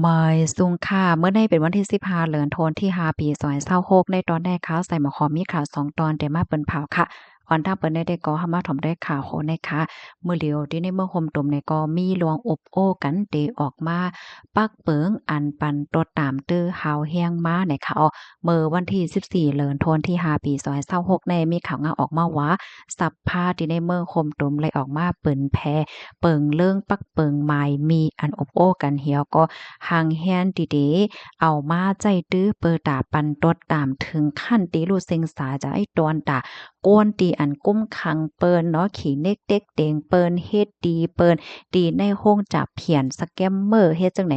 เมยซุงค่ะเมื่อในเป็นวันที่15เดือนธันวาคมที่5ปี2026ในตอนแรกข่าวใส่หมอคอมีข่าว2ตอนแต่มาเปิ้นเผาค่ะออนทางเปิ้นได้ก็เฮามาถ่อมได้ข่าวโหนะคะมื้อเหลียวที่ในเมืองห่มตุ่มเนี่ยก็มีลวงอบโอ้กันเตออกมาปักเปิงอันปันตดตามตื้อหาวแฮงมานะคะเมื่อวันที่14เดือนธันวาคมที่5ปี2026ในมีข่าวงาออกมาว่าสับพาที่ในเมืองห่มตุ่มเลยออกมาเปิ้นแพเปิงเรื่องปักเปิงไม้มีอันอบโอ้กันเหี่ยวก็ หางแฮนดีเดเอามาใจตื้อเปิดตาปันตดตามถึงขั้นตีลูเซ็งสาจะไอ้ตอนตาก้นตีอันกุ้มคังเปิ้นเนาะขี่เน็กเต็กเตงเปิ้นเฮ็ดดีเปิ้นตีในห้องจับเพียนสแกมเมอร์เฮ็ดจังไหน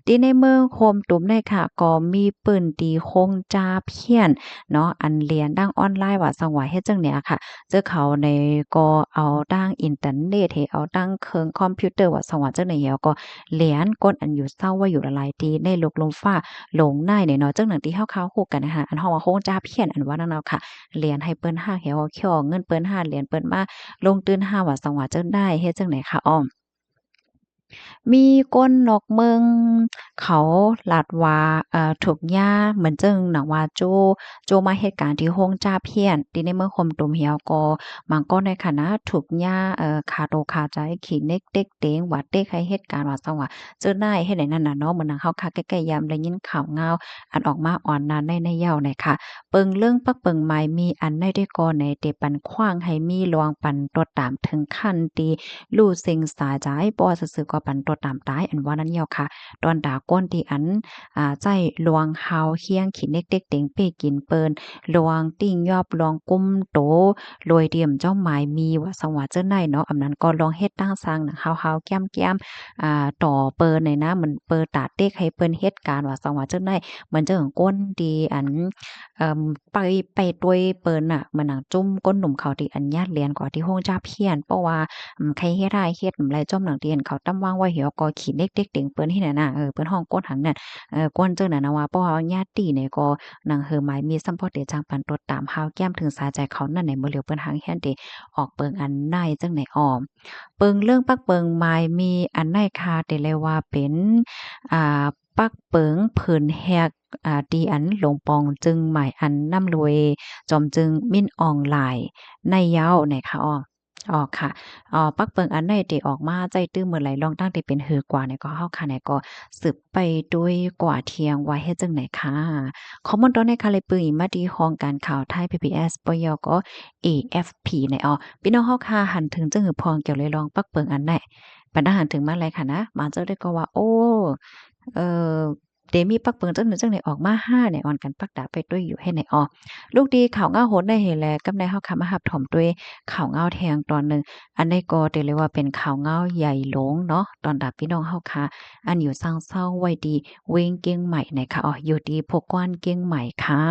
ตีในเมืองโคมตุ่มได้ค่ะก็มีปืนตีคงจาเพียนเนาะอันเรียนดังออนไลน์ว่าสังว่าเฮ็ดจังเนี่ยค่ะเจ้าเขาในก็เอาดังอินเทอร์เน็ตให้เอาดังเครื่องคอมพิวเตอร์ว่าสังว่าจังไหนเหี่ยวก็ เหรียญก้นอันอยู่เศร้าว่าอยู่ละลายตีในโลกลมฟ้าหลงในเนี่ยเนาะจังหนังที่เฮาฮู้กันนะคะอันเฮาว่าโคงจ้าเพี้ยนอันว่านั่นเนาะค่ะเหรียญให้เปิ้น5เหี่ยวเขียวเงินเปิ้น5เหรียญเปิ้นมาลงตื้น5ว่าสังว่าจังได้เฮ็ดจังไหนคะอ้อ มีก้นนกเมืองเขาลาดว่าถูกย่าเหมือนจึงหนังว่าโจมาเหตุการณ์ที่โฮงจ้าเพี้ยนที่ในเมืองคมตุมเหี่ยวก็มันก็ในคณะถูกย่าคาโตคาใจขี้เน็กเต็กเต็งว่าเต็กให้เหตุการณ์ว่าซั้นว่าเจอได้เฮ็ดได้นั่นน่ะเนาะเหมือนหนังเฮาคักใกล้ๆยามได้ยินข่าวงาวอันออกมาอ่อนนั้นในเหย้าเนี่ยค่ะเปิงเรื่องปักเปิงหมายมีอันใดได้ก่อในเตปันขว้างให้มีลวงปันตดตามถึงขั้นที่ ลู่เซ็งสาจ่ายบ่ซื่อๆก็ปันตัวตามตายอันว่านั้นเหี่ยวค่ะตอนดาก้นที่อันใจลวงเฮาเคียงขี้เน็กเต็กเต็งเป้กินเปิ้นลวงติ้งยอบลวงกุ้มโตโรยเดี่ยมเจ้าหมายมีว่าสังว่าเจ้าไหนเนาะอันนั้นก็ลองเฮ็ดตั้งสร้างหนังเฮาๆแก้มๆต่อเปิ้นนี่นะเหมือนเปิ้นตาเต็กให้เปิ้นเฮ็ดการว่าสังว่าเจ้าไหนเหมือนเจ้าของก้นดีอันเอ่อไปด้วยเปิ้นน่ะเหมือนหนังจุ้มก้นหนุ่มเขาที่อันญาติเรียนกว่าที่โฮงจ้าเพี้ยนเพราะว่า ใครเฮ็ดได้เฮ็ดไรจอมหนังเตียนเขาตั้มว่างไว้เหี่ยวก็ขี้เล็กเด็กเต็งเปิ้นที่นั่นน่ะเปิ้นห้องก้นหังนั่นก้นเจังนั้นน่ะว่าเพราะว่าญาติเนี่ยก็หนังเหือหมายมีซ้ำพอเตจังปันตดตามหาวแก้มถึงสาใจเขานั่นในมื้อเหลียวเปิ้นหังแฮ่นเดออกเปิงอันในจังไหนอ้อมเปิงเรื่องปักเปิงหมายมีอันในคาแต่เลยว่าเป็นอ่าปักเปิงเพิ่นแฮกดีอันหลงปองจึงหมายอันนำรวยจอมจึงมิ้นออนไลน์ในยาวไหนคะอ้อ อ๋อค่ะปักเปิงอันใดที่ออกมาใจตื้อเมื่อไหร่ลองตั้งที่เป็นหือกว่าเนี่ยก็เฮาค่ะเนี่ยก็สืบไปด้วยกว่าเที่ยงว่าเฮ็ดจั่งใดค่ะข้อมูลตอนในค่ะเลยปึงอีกมาดีของการข่าวไทย PBS ปยก็ AFP เนี่ยพี่น้องเฮาค่ะหันถึงจังหือพองเกี่ยวเลยลองปักเปิงอันใดปานใดหันถึงมาเลยค่ะนะมาเจ้าได้ก็ว่าโอ้เอ่อเดมีปักเปิงจังใดออกมาห้าเนี่ยอ่อนกันปักดาไปด้วยอยู่ให้ไหนลูกดีข่าวง้าโหนได้เห็นแลกับนายเฮาค่ะมารับถ่อมด้วยข่าวง้าวแทงตอนหนึ่ง อันนี้ก็ได้เลยว่าเป็นข่าวเงาใหญ่หลงเนาะตอนดับพี่น้องเฮาค่ะอันอยู่สร้างเศร้าไว้ดีเวงเกียงใหม่นะคะอยู่ดีพกกวนเกียงใหม่ค่ะ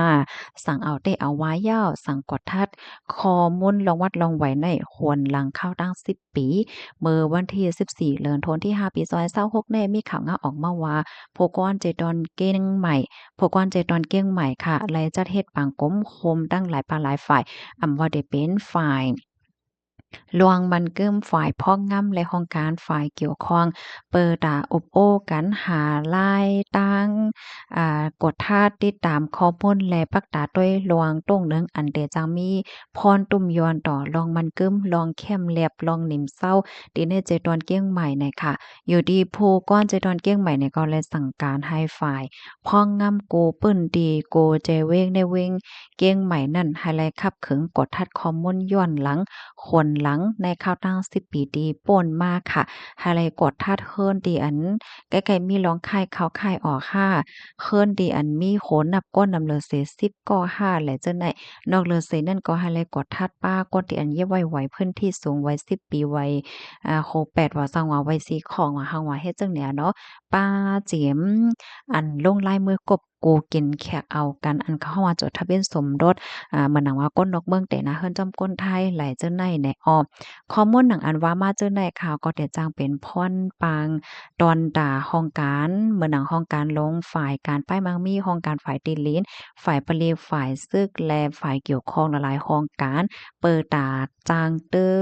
สั่งเอาได้เอาไว้ยาวสั่งกดทัดคอมุ่นลองวัดลองไหวในหวนหลังเข้าตั้ง10ปีเมื่อวันที่14เดือนธันวาคมที่5ปี2026แน่มีข่าวเงาออกมาว่าพกกวนเจดอนเกียงใหม่พกกวนเจดอนเกียงใหม่ค่ะไลจัดเฮ็ดปางก้มคมตั้งหลายปาหลายฝ่ายว่าได้เป็นฝ่าย ลวงมันเกิมฝ่ายพ้องงำและของการฝ่ายเกี่ยวข้องเปิดตาอบโอ้กันหาลายตั้งกดท่าติดตามข้อมูลและปักตาด้วยลวงต้งเนึงอันเดจังมีพรตุ่มยอนต่อลองมันกึมลองเข้มแลบลองหนิมเศร้าดีในเจตอนเกี้ยงใหม่ในค่ะอยู่ดีผู้ก้อนเจตอนเกี้ยงใหม่ในก็เลยสั่งการให้ฝ่ายพ้องงำโกเปิ้นดีโกเจเวงในเวงเกี้ยงใหม่นั่นให้ไล่ขับขึงกดทัดข้อมูลย้อนหลัง คนหลังในข้าวตั้ง10ปีดีป่นมากค่ะไฮไลท์กดทัดเฮิรนดีอันใกล้ๆมีร้องค่ายเขาค่ายออกค่ะเฮิรนดีอันมีโขนนับก้นนำเลอเส10ก็5แหละเจ้าไหนนอกเลอเสนั่นก็ไฮไลท์กดทัดป้าก้นที่อันเย็บไว้ไหวพื้นที่สูงไว้10ปีไว้โค8ว่าสังว่าไว้สีของว่าเฮาว่าเฮ็ดจังเนี่ยเนาะป้าเจียมอันลงลายมือกบ กูกินแขกเอากันอันเข้ามาจดทะเบียนสมรสเหมือนหนังว่าก้นนกเมืองแต่นะเฮิรนจอมก้นไทยไหลเจ้าในในข้อมูลหนังอันว่ามาเจ้าในข่าวก็แต่จ้างเป็นพ่อนปางตอนด่าห้องการเหมือนหนังห้องการลงฝ่ายการป้ายมังมีห้องการฝ่ายตีลิ้นฝ่ายปลีฝ่ายซึกและฝ่ายเกี่ยวข้องหลายๆห้องการเปิดตาจางเตอ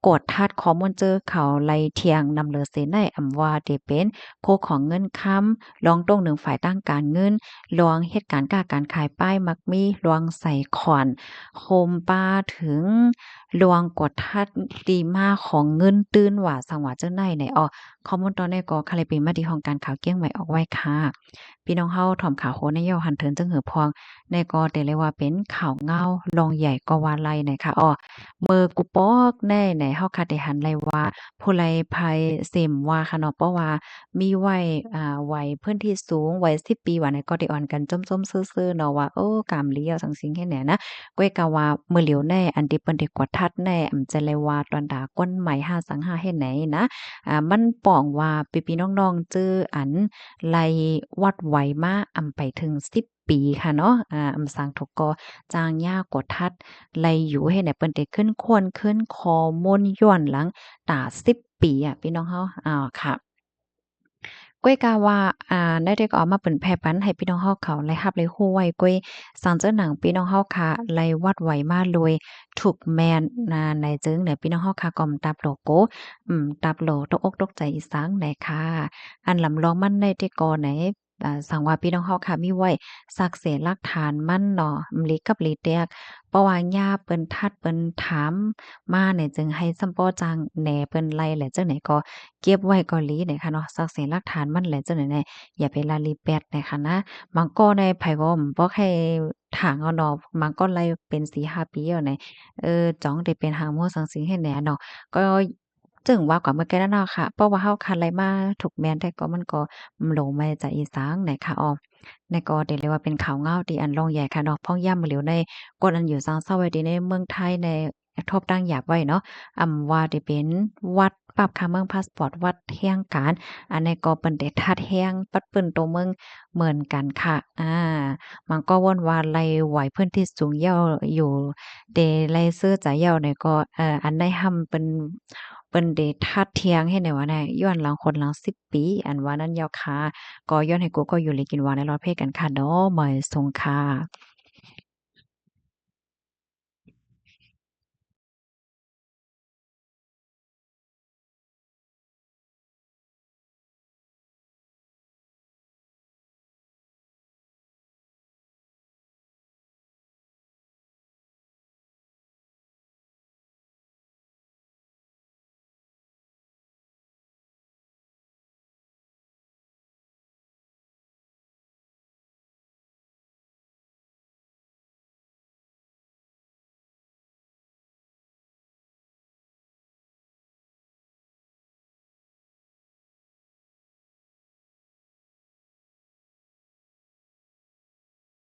กดทัดข้อมูลเจอเขาไล่เทียงนำเลอเสในอำว่าได้เป็นผู้ของเงินค้ำลองตรงหนึ่งฝ่ายตั้งการเงินลวงเหตุการณ์กาการขายป้ายมักมีลวงใส่ขอนโคมป้าถึงลวงกดทัดดีมาของเงินตื้นว่าสังว่าเจ้าในในข้อมูลตอนนี้ก็คาเลเป็นมาดีของการข่าวเกี้ยงใหม่ออกไว้ค่ะพี่น้องเฮาถ่อมข่าวโคในเยาหันเทินจึงหือพองในก็แต่เลยว่าเป็นข่าวเงาลองใหญ่ก็ว่าไล่นะคะมือกูปอกแน่ไหนเฮาคาได้หันไลว่าผู้ไลภัยเสมว่าค่ะเนาะเพราะว่ามีวัยวัยพื้นที่สูงวัย10ปีว่าไหนก็ได้อ่อนกันจ้มๆซื่อๆเนาะว่าโอ้กามเลียวจังซี้แค่แหนนะก้อยกะว่ามื้อเหลียวแน่อันที่เปิ้นได้กวดทัดแน่อำจะเลยว่าตอนดาก้นใหม่5สังหาเฮ็ดไหนนะมันป้องว่าพี่ๆน้องๆเจออันไลวัดไหวมาอำไปถึง10ปีค่ะเนาะอำสร้างถกก็จางยากดทัด ไลอยู่ให้ไหนเปิ้นได้ขึ้นควรขึ้นคอม่นย้อนหลังตา10ปีอะพี่น้องเฮาค่ะก้อยกาว่าได้ได้ก็เอามาเปิ้นแพร่ปันให้พี่น้องเฮาเขาไลรับไลฮู้ไว้ก้อยสังเจ้าหนังพี่น้องเฮาค่ะไลวัดไหวมาเลยถูกแม่นในจึงเนี่ยพี่น้องเฮาค่ะก็ตับโลโกตับโลตกอกตกใจอีสังไหนค่ะอันลำลองมันได้ที่ก่อไหนสังว่าพี่น้องเฮาค่ะมีไว้ซักเสนหลักฐานมันเนาะลิกับลิแตกเพราะว่าย่าเปิ้นทัดเปิ้นถามมาเนี่ยจึงให้ซัมป้อจังแหน่เปิ้นไล่แหละจังไหนก็เก็บไว้ก็หลีเนี่ยค่ะเนาะซักเสนหลักฐานมันแหละจังไหนแน่อย่าไปละลิแปดนะคะนะมันก็ในไผก็บ่ให้ถางเอาเนาะมันก็ไล่เป็น4-5ปีแล้วไหนจ้องได้เป็นหางโมสังสิงให้แหน่เนาะก็จึงว่ากว่าเมื่อกี้นั่นเนาะค่ะเพราะว่าเฮาคันไลมาถูกแม่นแต่ก็มันก็โหลมาจากอีสานไหนค่ะในก็ได้เรียกว่าเป็นข่าวเงาที่อันรองใหญ่ค่ะเนาะพ้องย่ำเหลียวในกดอันอยู่ซางเซาไว้ดีในเมืองไทยในทบตั้งหยาบไว้เนาะว่าได้เป็นวัดปรับค่าเมืองพาสปอร์ตวัดแห่งการอันนี้ก็เปิ้นได้ทัดแฮงปัดเปิ้นโตเมืองเหมือนกันค่ะมันก็วนว่าไล่ไหวพื้นที่สูงเย่าอยู่เดไล่ซื้อจ่ายเย่าเนี่ยก็อันใดห่ำเปิ้นได้ทัดเทียงให้ในว่าได้ย้อนหลังคนหลัง10ปีอันว่านั้นยาวค่ะก็ย้อนให้กูก็อยู่เลยกินหวานในรอดเพศกันค่ะเนาะหมอยสงค่ะ